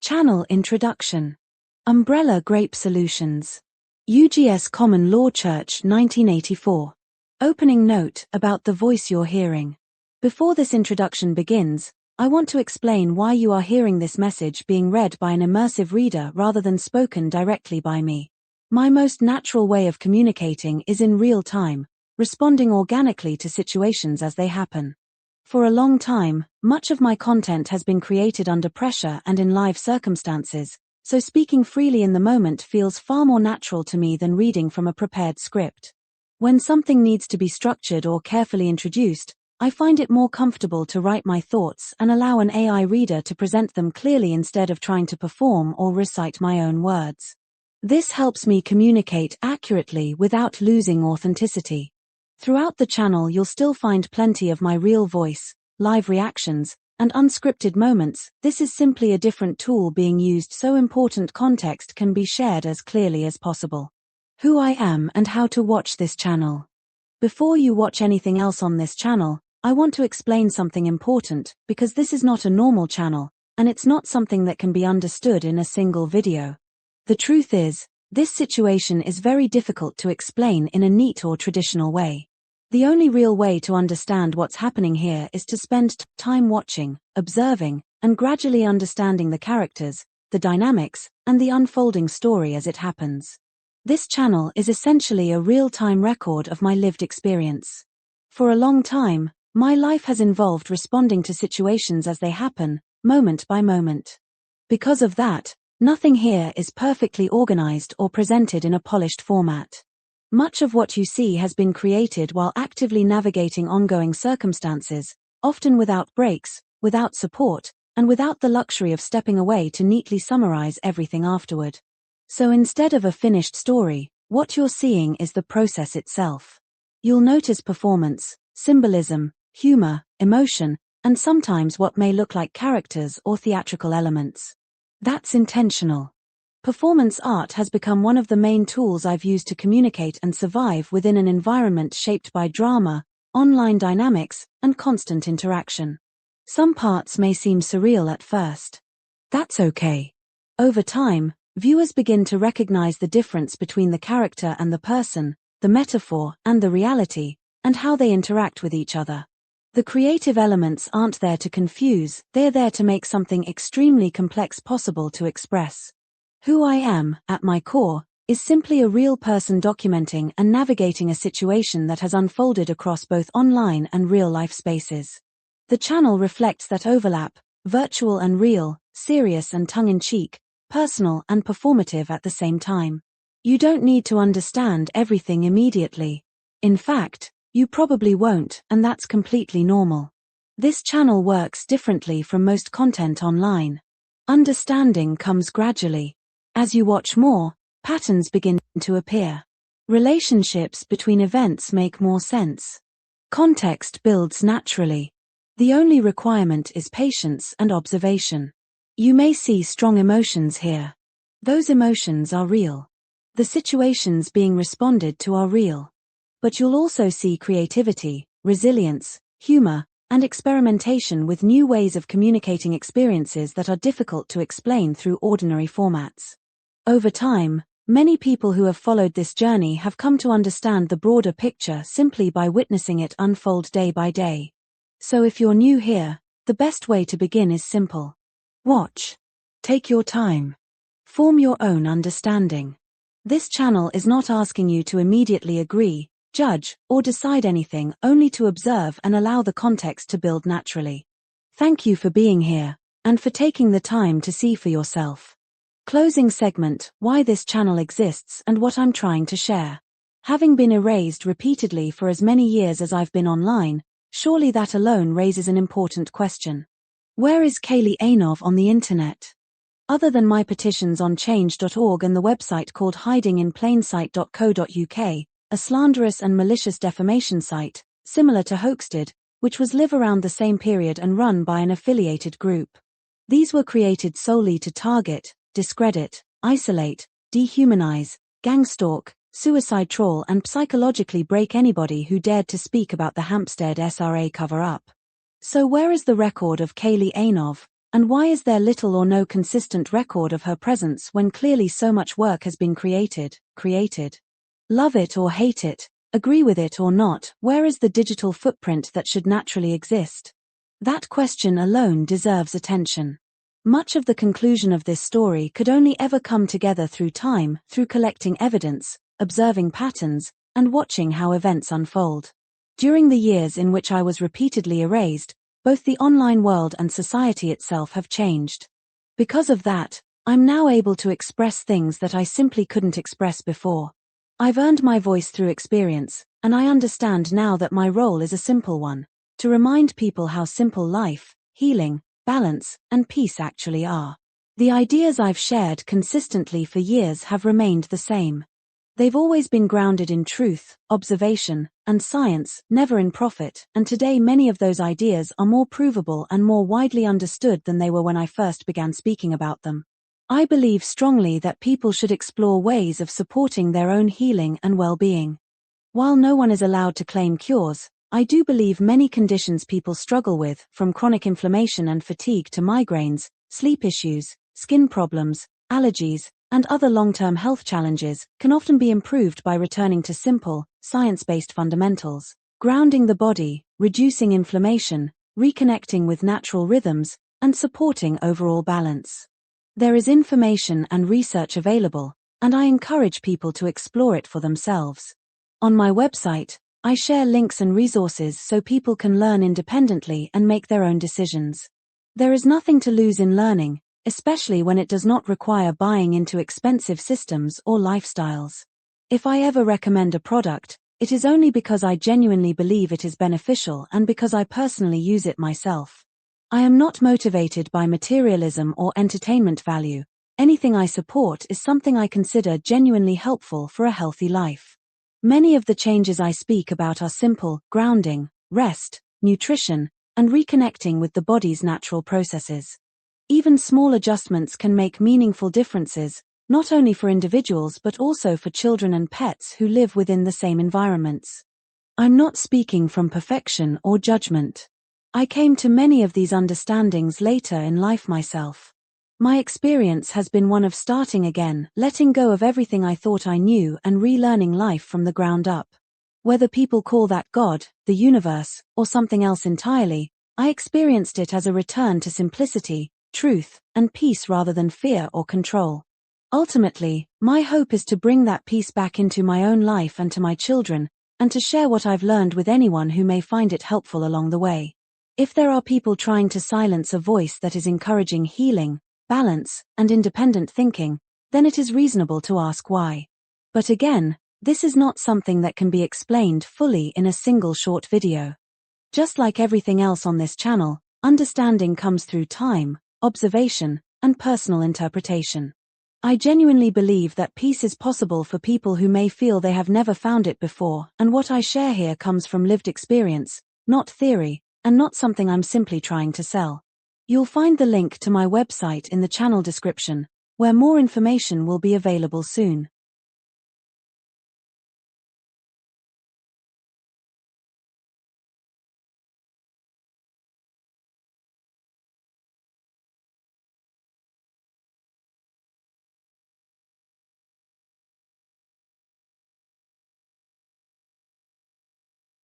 Channel Introduction. Umbrella Grape Solutions. UGS Common Law Church 1984. Opening note about the voice you're hearing. Before this introduction begins, I want to explain why you are hearing this message being read by an immersive reader rather than spoken directly by me. My most natural way of communicating is in real time, responding organically to situations as they happen. For a long time, much of my content has been created under pressure and in live circumstances, so speaking freely in the moment feels far more natural to me than reading from a prepared script. When something needs to be structured or carefully introduced, I find it more comfortable to write my thoughts and allow an AI reader to present them clearly instead of trying to perform or recite my own words. This helps me communicate accurately without losing authenticity. Throughout the channel you'll still find plenty of my real voice, live reactions, and unscripted moments. This is simply a different tool being used so important context can be shared as clearly as possible. Who I am and how to watch this channel. Before you watch anything else on this channel, I want to explain something important, because this is not a normal channel, and it's not something that can be understood in a single video. The truth is, this situation is very difficult to explain in a neat or traditional way. The only real way to understand what's happening here is to spend time watching, observing, and gradually understanding the characters, the dynamics, and the unfolding story as it happens. This channel is essentially a real-time record of my lived experience. For a long time, my life has involved responding to situations as they happen, moment by moment. Because of that, nothing here is perfectly organized or presented in a polished format. Much of what you see has been created while actively navigating ongoing circumstances, often without breaks, without support, and without the luxury of stepping away to neatly summarize everything afterward. So instead of a finished story, what you're seeing is the process itself. You'll notice performance, symbolism, humor, emotion, and sometimes what may look like characters or theatrical elements. That's intentional. Performance art has become one of the main tools I've used to communicate and survive within an environment shaped by drama, online dynamics, and constant interaction. Some parts may seem surreal at first. That's okay. Over time, viewers begin to recognize the difference between the character and the person, the metaphor and the reality, and how they interact with each other. The creative elements aren't there to confuse, they're there to make something extremely complex possible to express. Who I am, at my core, is simply a real person documenting and navigating a situation that has unfolded across both online and real-life spaces. The channel reflects that overlap, virtual and real, serious and tongue-in-cheek, personal and performative at the same time. You don't need to understand everything immediately. In fact, you probably won't, and that's completely normal. This channel works differently from most content online. Understanding comes gradually. As you watch more, patterns begin to appear. Relationships between events make more sense. Context builds naturally. The only requirement is patience and observation. You may see strong emotions here. Those emotions are real. The situations being responded to are real. But you'll also see creativity, resilience, humor, and experimentation with new ways of communicating experiences that are difficult to explain through ordinary formats. Over time, many people who have followed this journey have come to understand the broader picture simply by witnessing it unfold day by day. So if you're new here, the best way to begin is simple. Watch. Take your time. Form your own understanding. This channel is not asking you to immediately agree, judge, or decide anything, only to observe and allow the context to build naturally. Thank you for being here, and for taking the time to see for yourself. Closing segment: why this channel exists and what I'm trying to share. Having been erased repeatedly for as many years as I've been online, surely that alone raises an important question. Where is Kaylee Ainov on the internet? Other than my petitions on change.org and the website called hidinginplainsight.co.uk, a slanderous and malicious defamation site, similar to Hoaxed, which was live around the same period and run by an affiliated group. These were created solely to target, discredit, isolate, dehumanize, gangstalk, suicide troll and psychologically break anybody who dared to speak about the Hampstead SRA cover-up. So where is the record of Kaylee Ainov, And why is there little or no consistent record of her presence when clearly so much work has been created? Love it or hate it, agree with it or not, where is the digital footprint that should naturally exist? That question alone deserves attention. Much of the conclusion of this story could only ever come together through time, through collecting evidence, observing patterns, and watching how events unfold. During the years in which I was repeatedly erased, both the online world and society itself have changed. Because of that, I'm now able to express things that I simply couldn't express before. I've earned my voice through experience, and I understand now that my role is a simple one: to remind people how simple life, healing, balance, and peace actually are. The ideas I've shared consistently for years have remained the same. They've always been grounded in truth, observation, and science, never in profit, and today many of those ideas are more provable and more widely understood than they were when I first began speaking about them. I believe strongly that people should explore ways of supporting their own healing and well-being. While no one is allowed to claim cures, I do believe many conditions people struggle with, from chronic inflammation and fatigue to migraines, sleep issues, skin problems, allergies, and other long-term health challenges, can often be improved by returning to simple, science-based fundamentals, grounding the body, reducing inflammation, reconnecting with natural rhythms, and supporting overall balance. There is information and research available, and I encourage people to explore it for themselves. On my website, I share links and resources so people can learn independently and make their own decisions. There is nothing to lose in learning, especially when it does not require buying into expensive systems or lifestyles. If I ever recommend a product, it is only because I genuinely believe it is beneficial and because I personally use it myself. I am not motivated by materialism or entertainment value. Anything I support is something I consider genuinely helpful for a healthy life. Many of the changes I speak about are simple: grounding, rest, nutrition, and reconnecting with the body's natural processes. Even small adjustments can make meaningful differences, not only for individuals but also for children and pets who live within the same environments. I'm not speaking from perfection or judgment. I came to many of these understandings later in life myself. My experience has been one of starting again, letting go of everything I thought I knew and relearning life from the ground up. Whether people call that God, the universe, or something else entirely, I experienced it as a return to simplicity, truth, and peace rather than fear or control. Ultimately, my hope is to bring that peace back into my own life and to my children, and to share what I've learned with anyone who may find it helpful along the way. If there are people trying to silence a voice that is encouraging healing, balance, and independent thinking, then it is reasonable to ask why. But again, this is not something that can be explained fully in a single short video. Just like everything else on this channel, understanding comes through time, observation, and personal interpretation. I genuinely believe that peace is possible for people who may feel they have never found it before, and what I share here comes from lived experience, not theory, and not something I'm simply trying to sell. You'll find the link to my website in the channel description, where more information will be available soon.